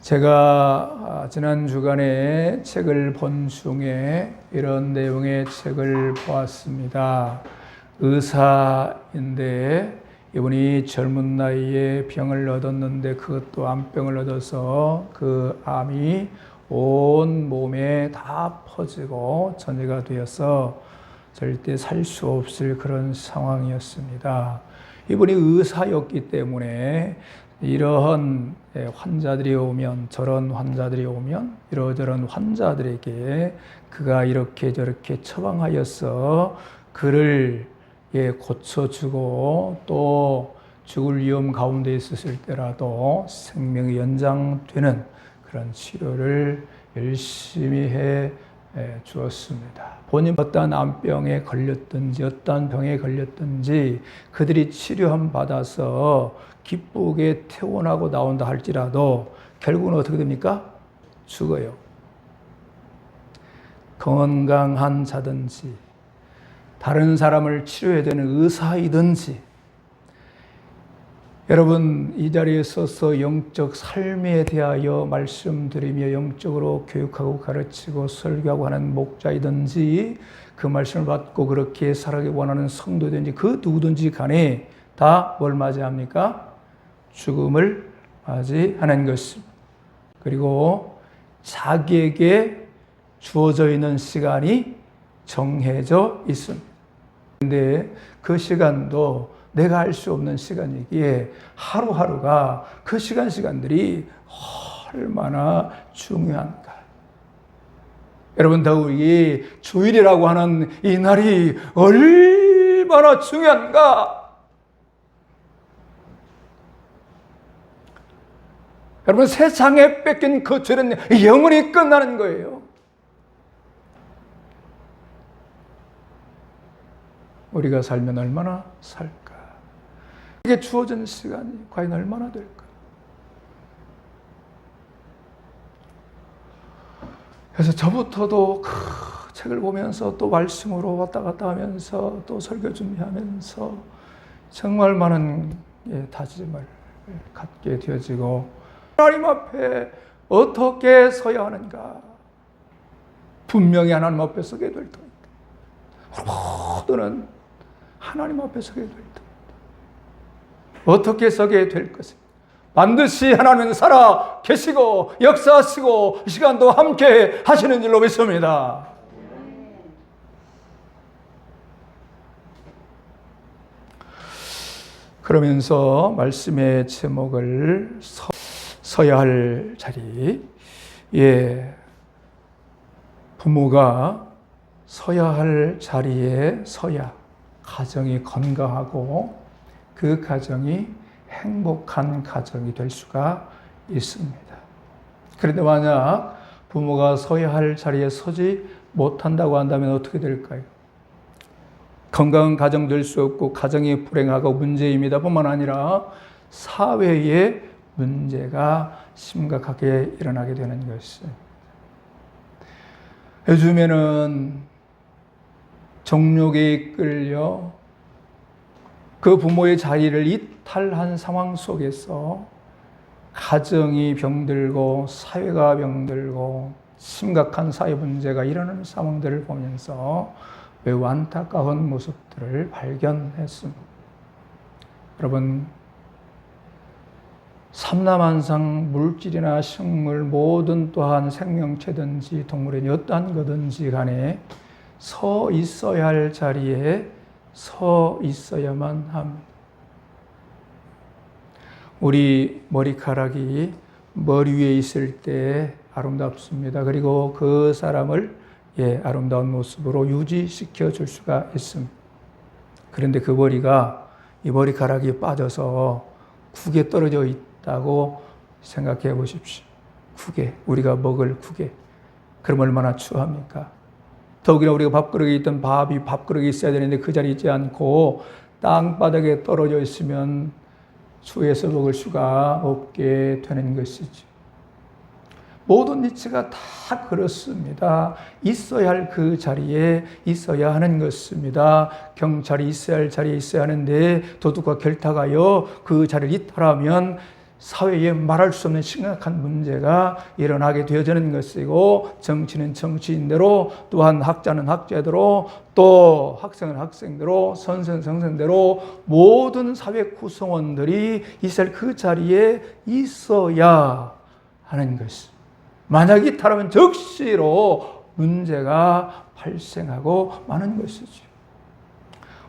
제가 지난 주간에 책을 본 중에 이런 내용의 책을 보았습니다. 의사인데 이분이 젊은 나이에 병을 얻었는데 그것도 암병을 얻어서 그 암이 온 몸에 다 퍼지고 전이가 되어서 절대 살 수 없을 그런 상황이었습니다. 이분이 의사였기 때문에 이러한 환자들이 오면, 저런 환자들이 오면 이러저런 환자들에게 그가 이렇게 저렇게 처방하여서 그를 고쳐주고 또 죽을 위험 가운데 있었을 때라도 생명이 연장되는 그런 치료를 열심히 해 주었습니다. 본인 어떠한 암병에 걸렸든지 어떠한 병에 걸렸든지 그들이 치료함 받아서 기쁘게 퇴원하고 나온다 할지라도 결국은 어떻게 됩니까? 죽어요. 건강한 자든지 다른 사람을 치료해야 되는 의사이든지 여러분 이 자리에 서서 영적 삶에 대하여 말씀드리며 영적으로 교육하고 가르치고 설교하고 하는 목자이든지 그 말씀을 받고 그렇게 살아가기 원하는 성도든지 그 누구든지 간에 다 뭘 맞이합니까? 죽음을 맞이하는 것입니다. 그리고 자기에게 주어져 있는 시간이 정해져 있습니다. 그런데 그 시간도 내가 알 수 없는 시간이기에 하루하루가 그 시간들이 얼마나 중요한가. 여러분 더욱이 주일이라고 하는 이 날이 얼마나 중요한가. 여러분 세상에 뺏긴 그 죄는 영원히 끝나는 거예요. 우리가 살면 얼마나 살까? 이게 주어진 시간이 과연 얼마나 될까? 그래서 저부터도 그 책을 보면서 또 말씀으로 왔다 갔다 하면서 또 설교 준비하면서 정말 많은 다짐을 갖게 되어지고 하나님 앞에 어떻게 서야 하는가? 분명히 하나님 앞에 서게 될 터입니다. 모두는 하나님 앞에 서게 될 터입니다. 어떻게 서게 될 것입니다. 반드시 하나님은 살아 계시고 역사하시고 이 시간도 함께 하시는 줄로 믿습니다. 그러면서 말씀의 제목을 서야 할 자리, 부모가 서야 할 자리에 서야 가정이 건강하고 그 가정이 행복한 가정이 될 수가 있습니다. 그런데 만약 부모가 서야 할 자리에 서지 못한다고 한다면 어떻게 될까요? 건강한 가정 될 수 없고 가정이 불행하고 문제입니다. 뿐만 아니라 사회에 문제가 심각하게 일어나게 되는 것입니다. 요즘에는 정욕에 이끌려 그 부모의 자리를 이탈한 상황 속에서 가정이 병들고 사회가 병들고 심각한 사회 문제가 일어나는 상황들을 보면서 매우 안타까운 모습들을 발견했습니다. 여러분, 삼라만상 물질이나 식물 모든 또한 생명체든지 동물이 어떠한 거든지 간에 서 있어야 할 자리에 서 있어야만 합니다. 우리 머리카락이 머리 위에 있을 때 아름답습니다. 그리고 그 사람을 아름다운 모습으로 유지시켜 줄 수가 있습니다. 그런데 그 이 머리카락이 빠져서 국에 떨어져 있다고 생각해 보십시오. 국에, 우리가 먹을 국에. 그럼 얼마나 추합니까? 더욱이나 우리가 밥그릇에 있던 밥이 밥그릇에 있어야 되는데 그 자리에 있지 않고 땅바닥에 떨어져 있으면 추위에서 먹을 수가 없게 되는 것이죠. 모든 이치가 다 그렇습니다. 있어야 할 그 자리에 있어야 하는 것입니다. 경찰이 있어야 할 자리에 있어야 하는데 도둑과 결탁하여 그 자리를 이탈하면 사회에 말할 수 없는 심각한 문제가 일어나게 되어지는 것이고, 정치는 정치인대로, 또한 학자는 학자대로, 또 학생은 학생대로, 선생은 선생대로 모든 사회 구성원들이 있을 그 자리에 있어야 하는 것. 만약 이탈하면 적시로 문제가 발생하고 마는 것이죠.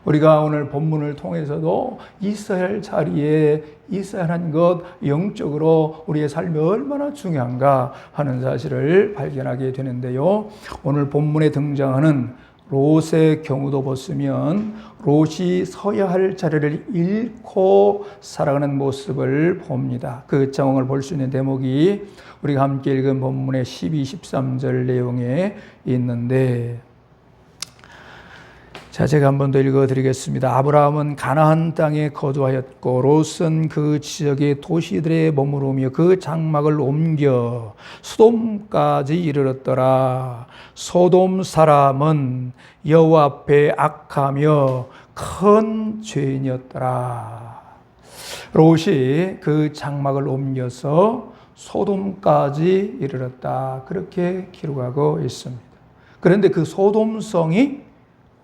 우리가 오늘 본문을 통해서도 있어야 할 자리에 있어야 하는 것, 영적으로 우리의 삶이 얼마나 중요한가 하는 사실을 발견하게 되는데요. 오늘 본문에 등장하는 롯의 경우도 보시면 롯이 서야 할 자리를 잃고 살아가는 모습을 봅니다. 그 상황을 볼 수 있는 대목이 우리가 함께 읽은 본문의 12, 13절 내용에 있는데, 자, 제가 한 번 더 읽어드리겠습니다. 아브라함은 가나안 땅에 거주하였고 롯은 그 지역의 도시들에 머무르며 그 장막을 옮겨 소돔까지 이르렀더라. 소돔 사람은 여호와 앞에 악하며 큰 죄인이었더라. 롯이 그 장막을 옮겨서 소돔까지 이르렀다. 그렇게 기록하고 있습니다. 그런데 그 소돔성이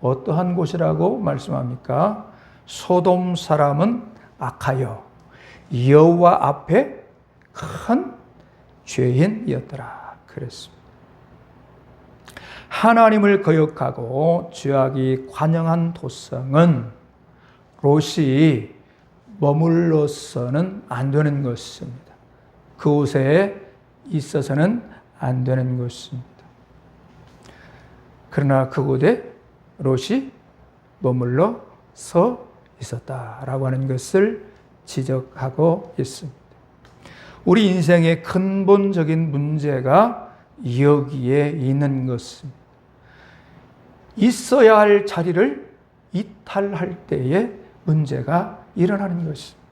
어떠한 곳이라고 말씀합니까? 소돔 사람은 악하여 여호와 앞에 큰 죄인이었더라. 그랬습니다. 하나님을 거역하고 죄악이 관영한 도성은 롯이 머물러서는 안 되는 것입니다. 그곳에 있어서는 안 되는 것입니다. 그러나 그곳에 롯이 머물러 서 있었다라고 하는 것을 지적하고 있습니다. 우리 인생의 근본적인 문제가 여기에 있는 것입니다. 있어야 할 자리를 이탈할 때에 문제가 일어나는 것입니다.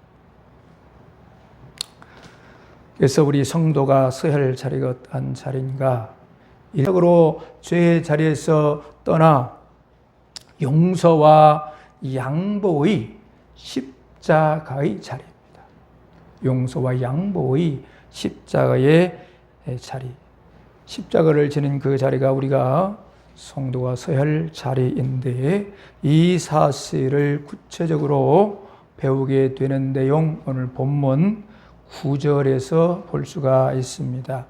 그래서 우리 성도가 서야 할 자리가 어떠한 자리인가? 일적으로 죄의 자리에서 떠나 용서와 양보의 십자가의 자리입니다. 용서와 양보의 십자가의 자리. 십자가를 지는 그 자리가 우리가 성도가 서야 할 자리인데, 이 사실을 구체적으로 배우게 되는 내용, 오늘 본문 9절에서 볼 수가 있습니다.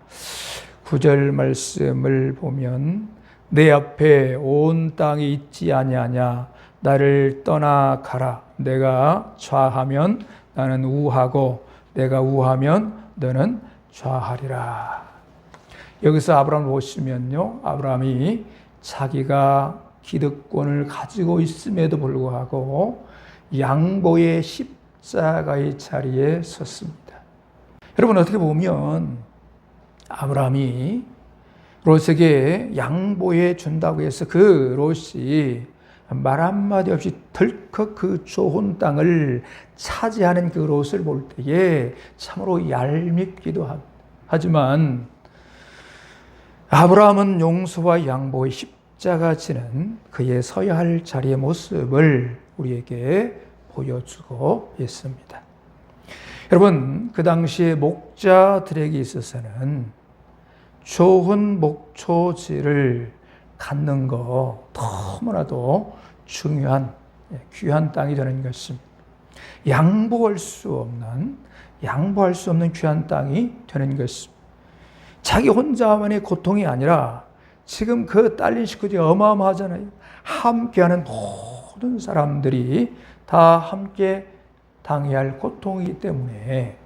9절 말씀을 보면 내 앞에 온 땅이 있지 아니하냐. 나를 떠나 가라. 내가 좌하면 나는 우하고 내가 우하면 너는 좌하리라. 여기서 아브라함을 보시면요, 아브라함이 자기가 기득권을 가지고 있음에도 불구하고 양보의 십자가의 자리에 섰습니다. 여러분, 어떻게 보면 아브라함이 롯에게 양보해 준다고 해서 그 롯이 말 한마디 없이 덜컥 그 좋은 땅을 차지하는 그 롯을 볼 때에 참으로 얄밉기도 합니다. 하지만 아브라함은 용서와 양보의 십자가 지는 그의 서야 할 자리의 모습을 우리에게 보여주고 있습니다. 여러분, 그 당시에 목자들에게 있어서는 좋은 목초지를 갖는 거 너무나도 중요한, 귀한 땅이 되는 것입니다. 양보할 수 없는 귀한 땅이 되는 것입니다. 자기 혼자만의 고통이 아니라 지금 그 딸린 식구들이 어마어마하잖아요. 함께하는 모든 사람들이 다 함께 당해야 할 고통이기 때문에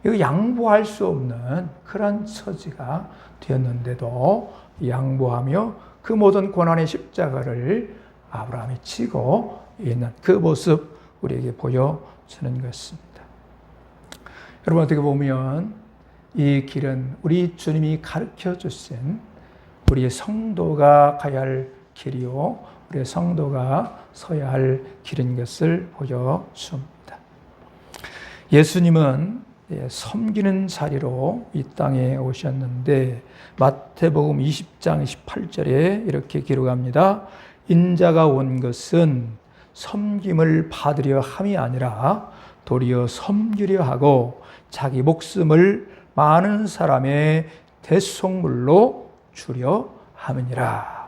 이거 양보할 수 없는 그런 처지가 되었는데도 양보하며 그 모든 고난의 십자가를 아브라함이 지고 있는 그 모습 우리에게 보여주는 것입니다. 여러분, 어떻게 보면 이 길은 우리 주님이 가르쳐 주신 우리의 성도가 가야 할 길이요, 우리의 성도가 서야 할 길인 것을 보여줍니다. 예수님은 섬기는 자리로 이 땅에 오셨는데 마태복음 20장 18절에 이렇게 기록합니다. 인자가 온 것은 섬김을 받으려 함이 아니라 도리어 섬기려 하고 자기 목숨을 많은 사람의 대속물로 주려 함이니라.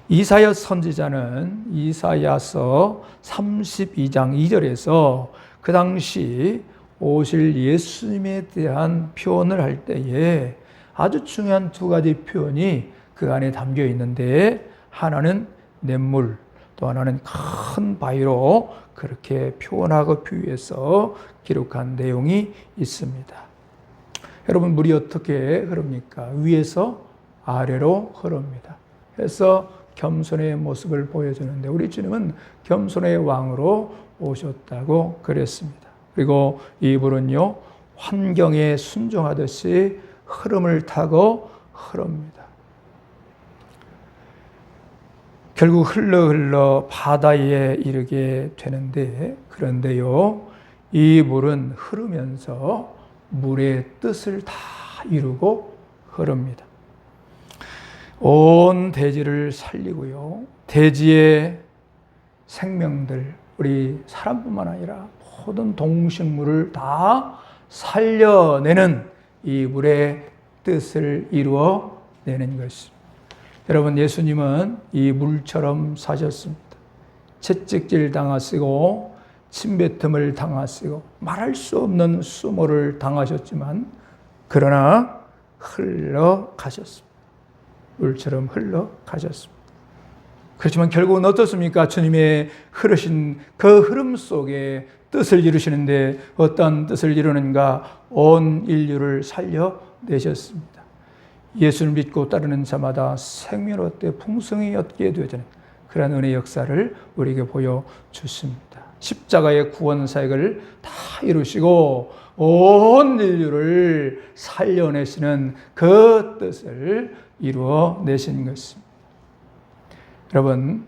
이사야 선지자는 이사야서 32장 2절에서 그 당시 오실 예수님에 대한 표현을 할 때에 아주 중요한 두 가지 표현이 그 안에 담겨 있는데, 하나는 냇물, 또 하나는 큰 바위로 그렇게 표현하고 비유해서 기록한 내용이 있습니다. 여러분, 물이 어떻게 흐릅니까? 위에서 아래로 흐릅니다. 그래서 겸손의 모습을 보여주는데, 우리 주님은 겸손의 왕으로 오셨다고 그랬습니다. 그리고 이 물은요, 환경에 순종하듯이 흐름을 타고 흐릅니다. 결국 흘러 바다에 이르게 되는데, 그런데요, 이 물은 흐르면서 물의 뜻을 다 이루고 흐릅니다. 온 대지를 살리고요, 대지의 생명들, 우리 사람뿐만 아니라 모든 동식물을 다 살려내는 이 물의 뜻을 이루어내는 것입니다. 여러분, 예수님은 이 물처럼 사셨습니다. 채찍질 당하시고 침뱉음을 당하시고 말할 수 없는 수모를 당하셨지만, 그러나 흘러가셨습니다. 물처럼 흘러가셨습니다. 그렇지만 결국은 어떻습니까? 주님의 흐르신 그 흐름 속에 뜻을 이루시는데 어떤 뜻을 이루는가? 온 인류를 살려내셨습니다. 예수를 믿고 따르는 자마다 생명 얻되 풍성히 얻게 되어지는 그런 은혜의 역사를 우리에게 보여주십니다. 십자가의 구원 사역을 다 이루시고 온 인류를 살려내시는 그 뜻을 이루어내신 것입니다. 여러분,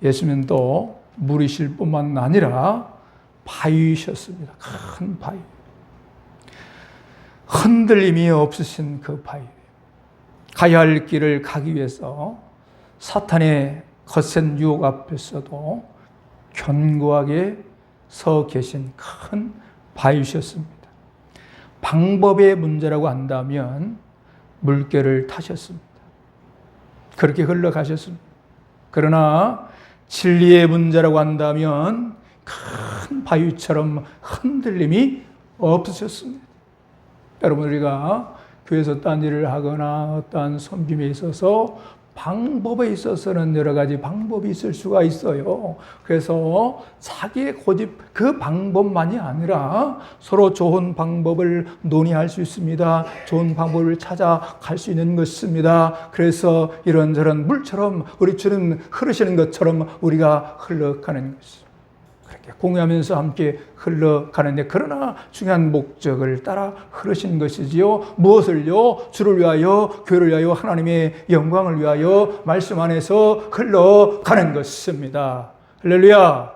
예수님도 물이실 뿐만 아니라 바위셨습니다. 큰 바위. 흔들림이 없으신 그 바위. 가야 할 길을 가기 위해서 사탄의 거센 유혹 앞에서도 견고하게 서 계신 큰 바위셨습니다. 방법의 문제라고 한다면 물결을 타셨습니다. 그렇게 흘러가셨습니다. 그러나 진리의 문제라고 한다면 큰 바위처럼 흔들림이 없으셨습니다. 여러분, 우리가 교회에서 딴 일을 하거나 어떠한 섬김에 있어서 방법에 있어서는 여러 가지 방법이 있을 수가 있어요. 그래서 자기의 고집 그 방법만이 아니라 서로 좋은 방법을 논의할 수 있습니다. 좋은 방법을 찾아갈 수 있는 것입니다. 그래서 이런저런 물처럼 우리 주는 흐르시는 것처럼 우리가 흘러가는 것입니다. 그렇게 공유하면서 함께 흘러가는데, 그러나 중요한 목적을 따라 흐르신 것이지요. 무엇을요? 주를 위하여, 교회를 위하여, 하나님의 영광을 위하여 말씀 안에서 흘러가는 것입니다. 할렐루야.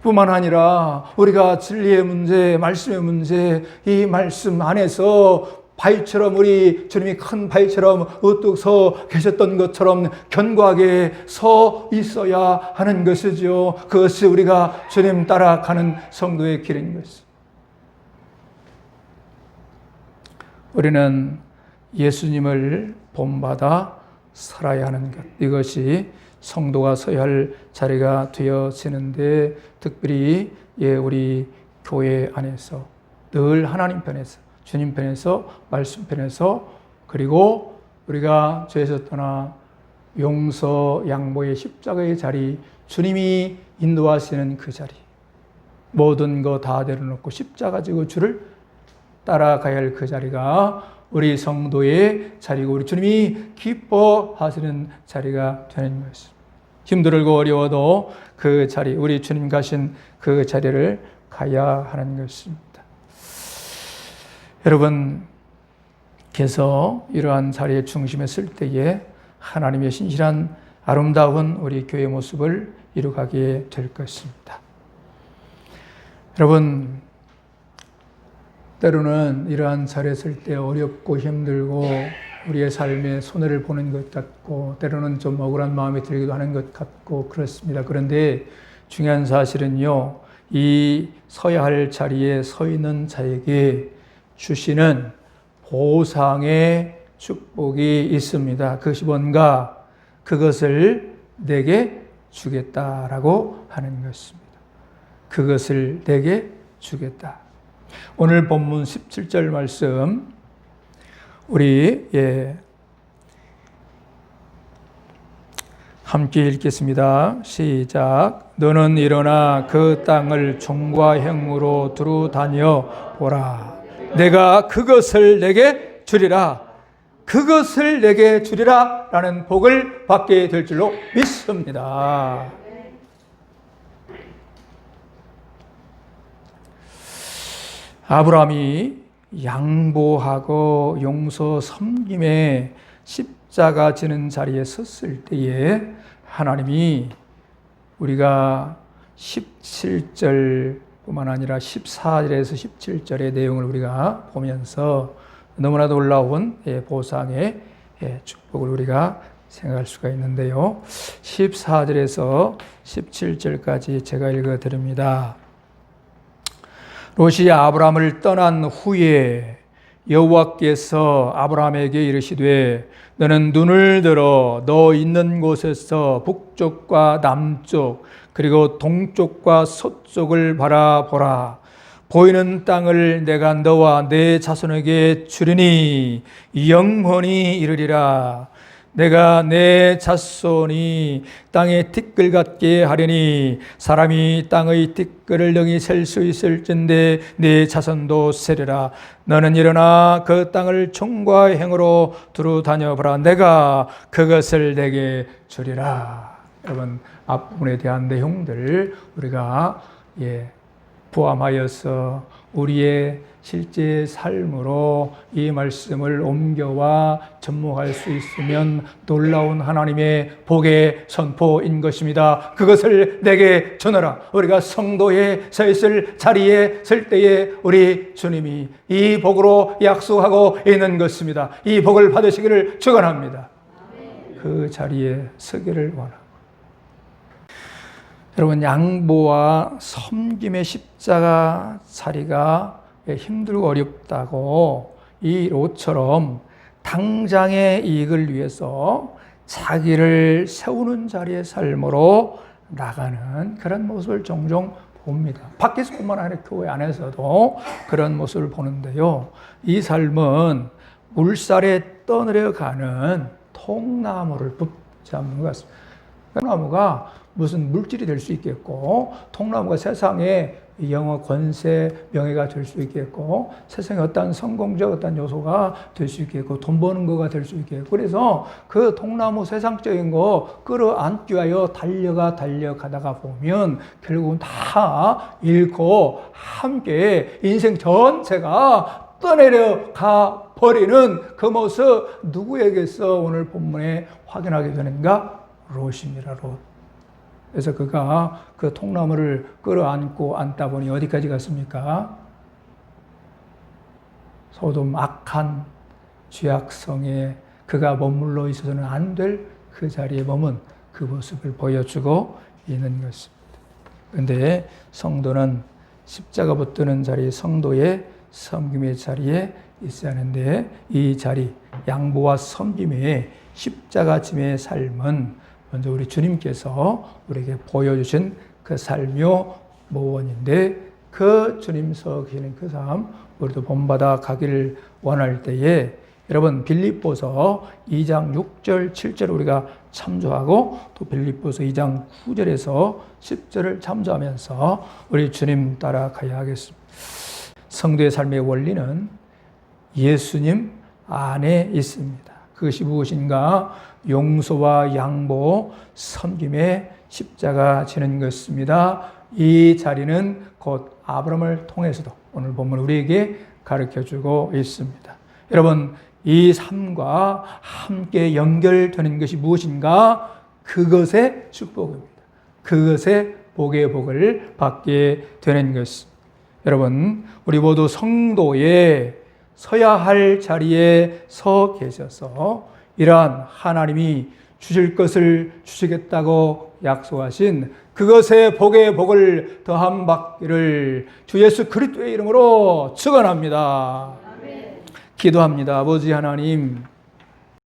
뿐만 아니라 우리가 진리의 문제, 말씀의 문제, 이 말씀 안에서 바위처럼 우리 주님이 큰 바위처럼 우뚝 서 계셨던 것처럼 견고하게 서 있어야 하는 것이죠. 그것이 우리가 주님 따라가는 성도의 길인 것입니다. 우리는 예수님을 본받아 살아야 하는 것, 이것이 성도가 서야 할 자리가 되어지는데, 특별히 우리 교회 안에서 늘 하나님 편에서, 주님 편에서, 말씀 편에서, 그리고 우리가 죄에서 떠나 용서, 양보의 십자가의 자리, 주님이 인도하시는 그 자리, 모든 거 다 내려놓고 십자가 지고 주를 따라가야 할 그 자리가 우리 성도의 자리고 우리 주님이 기뻐하시는 자리가 되는 것입니다. 힘들고 어려워도 그 자리, 우리 주님 가신 그 자리를 가야 하는 것입니다. 여러분께서 이러한 자리의 중심에 설 때에 하나님의 신실한 아름다운 우리 교회 모습을 이루가게 될 것입니다. 여러분, 때로는 이러한 자리에 설 때 어렵고 힘들고 우리의 삶에 손해를 보는 것 같고, 때로는 좀 억울한 마음이 들기도 하는 것 같고 그렇습니다. 그런데 중요한 사실은요, 이 서야 할 자리에 서 있는 자에게 주시는 보상의 축복이 있습니다. 그것이 뭔가? 그것을 내게 주겠다라고 하는 것입니다. 그것을 내게 주겠다. 오늘 본문 17절 말씀 우리 함께 읽겠습니다. 시작. 너는 일어나 그 땅을 종과 행으로 두루 다녀 보라. 내가 그것을 내게 주리라. 그것을 내게 주리라 라는 복을 받게 될 줄로 믿습니다. 아브라함이 양보하고 용서 섬김에 십자가 지는 자리에 섰을 때에 하나님이 우리가 17절뿐만 아니라 14절에서 17절의 내용을 우리가 보면서 너무나도 놀라운 보상의 축복을 우리가 생각할 수가 있는데요. 14절에서 17절까지 제가 읽어드립니다. 롯이 아브라함을 떠난 후에 여호와께서 아브라함에게 이르시되 너는 눈을 들어 너 있는 곳에서 북쪽과 남쪽 그리고 동쪽과 서쪽을 바라보라. 보이는 땅을 내가 너와 내 자손에게 주리니 영원히 이르리라. 내가 내 자손이 땅의 티끌 같게 하리니 사람이 땅의 티끌을 능히 셀 수 있을진데 내 자손도 세리라. 너는 일어나 그 땅을 종과 행으로 두루 다녀보라. 내가 그것을 내게 주리라. 여러분 앞부분에 대한 내용들 우리가 포함하여서 우리의 실제 삶으로 이 말씀을 옮겨와 접목할 수 있으면 놀라운 하나님의 복의 선포인 것입니다. 그것을 내게 주너라. 우리가 성도에 서 있을 자리에 설 때에 우리 주님이 이 복으로 약속하고 있는 것입니다. 이 복을 받으시기를 축원합니다. 그 자리에 서기를 원합니다. 여러분 양보와 섬김의 십자가 자리가 힘들고 어렵다고 이 롯처럼 당장의 이익을 위해서 자기를 세우는 자리의 삶으로 나가는 그런 모습을 종종 봅니다. 밖에서뿐만 아니라 교회 안에서도 그런 모습을 보는데요. 이 삶은 물살에 떠내려가는 통나무를 붙잡는 것 같습니다. 통나무가 무슨 물질이 될 수 있겠고, 통나무가 세상에 영어, 권세, 명예가 될 수 있겠고, 세상에 어떤 성공적 어떤 요소가 될 수 있겠고, 돈 버는 거가 될 수 있겠고, 그래서 그 통나무 세상적인 거 끌어안기 위하여 달려가다가 보면 결국은 다 잃고 함께 인생 전체가 떠내려가 버리는 그 모습 누구에게서 오늘 본문에 확인하게 되는가? 롯입니다. 롯. 그래서 그가 그 통나무를 끌어안고 앉다 보니 어디까지 갔습니까? 소돔 악한 죄악성에 그가 머물러 있어서는 안 될 그 자리에 머문 그 모습을 보여주고 있는 것입니다. 그런데 성도는 십자가 붙드는 자리, 성도의 섬김의 자리에 있어야 하는데 이 자리, 양보와 섬김의 십자가 짐의 삶은 먼저 우리 주님께서 우리에게 보여주신 그 삶요 모원인데 그 주님 서 계시는 그 삶 우리도 본받아 가기를 원할 때에 여러분 빌립보서 2장 6절 7절 우리가 참조하고 또 빌립보서 2장 9절에서 10절을 참조하면서 우리 주님 따라가야 하겠습니다. 성도의 삶의 원리는 예수님 안에 있습니다. 그것이 무엇인가? 용서와 양보, 섬김의 십자가 지는 것입니다. 이 자리는 곧 아브라함을 통해서도 오늘 본문 우리에게 가르쳐주고 있습니다. 여러분 이 삶과 함께 연결되는 것이 무엇인가? 그것의 축복입니다. 그것의 복의 복을 받게 되는 것입니다. 여러분 우리 모두 성도의 서야 할 자리에 서 계셔서 이러한 하나님이 주실 것을 주시겠다고 약속하신 그것의 복의 복을 더함 받기를 주 예수 그리스도의 이름으로 축원합니다. 기도합니다. 아버지 하나님,